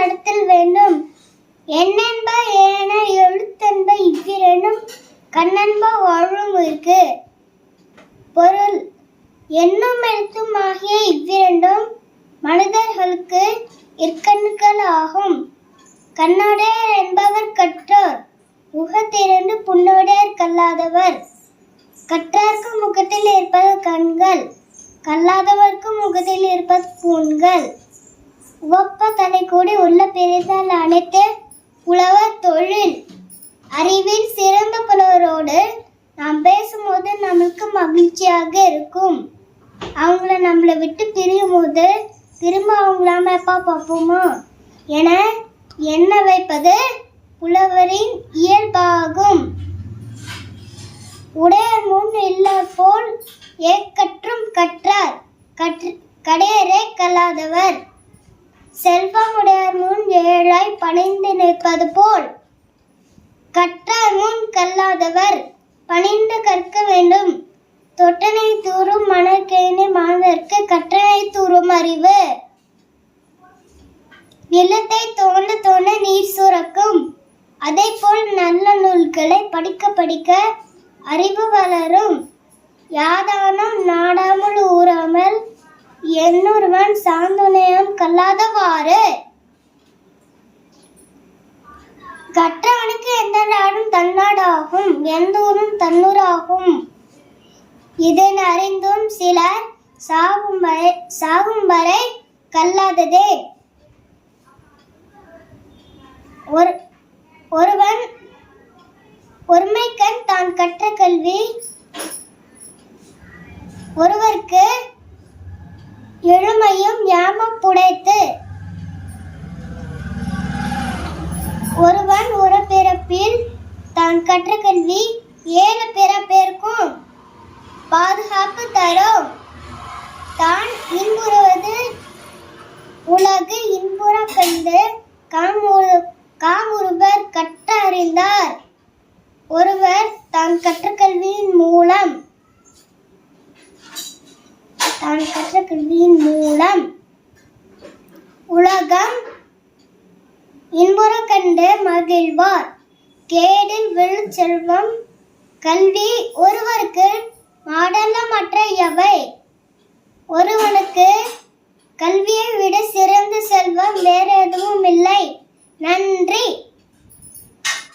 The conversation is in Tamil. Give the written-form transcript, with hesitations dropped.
நடத்தல் வேண்டும். எண்ணென்ப ஏன எழுத்தென்ப இவ்விரண்டும் கண்ணென்ப வாழும் உயிர்க்கு. பொருள்: எண்ணும் எழுத்தும் ஆகிய இவ்விரண்டும் மனிதர்களுக்கு இற்கண்கள் ஆகும். கண்ணுடையார் என்பவர் கற்றோர், முகத்திரண்டு புண்ணுடையார் கல்லாதவர். கற்றார்க்கு முகத்தில் இருப்பது கண்கள், கல்லாதவர்க்கு முகத்தில் இருப்பது புண்கள். உவப்ப தலை கூடி உள்ள பெரிதால் அனைத்து புலவர் தொழில். அறிவில் சிறந்த புலவரோடு நாம் பேசும்போது நம்மளுக்கு மகிழ்ச்சியாக இருக்கும். அவங்கள நம்மளை விட்டு பிரியும் போது திரும்ப அவங்களாம எப்பா பார்ப்போமோ என எண்ண வைப்பது புலவரின் இயல்பாகும். உடையார் முன் இல்ல போல் ஏக்கற்றும் கற்றார், கடையரே கல்லாதவர். செல்வம் உடையார் முன் ஏழாய் பணிந்து நிற்பது போல் கற்றார் முன் கல்லாதவர். பணிந்து கற்க வேண்டும். தொட்டனை தூறும் மணற்கேணி மாந்தர்க்கு கற்றனை தூறும் அறிவு. நிலத்தை தோண்ட தோண்ட நீர் சுரக்கும். அதை போல் நல்ல நூல்களை படிக்க படிக்க அறிவு வளரும். யாதானும் நாடாமல் ஊறாமல் எண்ணொருவன் சாந்துணையம் கல்லாதவாறு. கற்றவனுக்கு எந்த நாடும் தன்னாடாகும், எந்த ஊரும் தன்னூராகும். இதனை அறிந்தும் சிலர் சாகும் வரை கல்லாததே. ஒருவன் ஒருமைக்கண் தான் கற்ற கல்வி ஒருவர்க்கு எழுமையும் யாமம் புடைத்து. ஒருவன் ஒரு பிறப்பில் தான் கற்ற கல்வி 7 பிறப்பிற்கும் பாதுகாப்பு தரும். தான் இன்புறுவது உலகு இன்புற கண்டு காமுறுவர் கற்ற அறிந்தார். ஒருவர் தான் கற்ற கல்வியின் மூலம் உலகம் இன்புற கண்டு மகிழ்வார். கேடில் விழு செல்வம் கல்வி ஒருவருக்கு மாடலமற்ற எவை. ஒருவனுக்கு கல்வியை விட சிறந்த செல்வம் வேற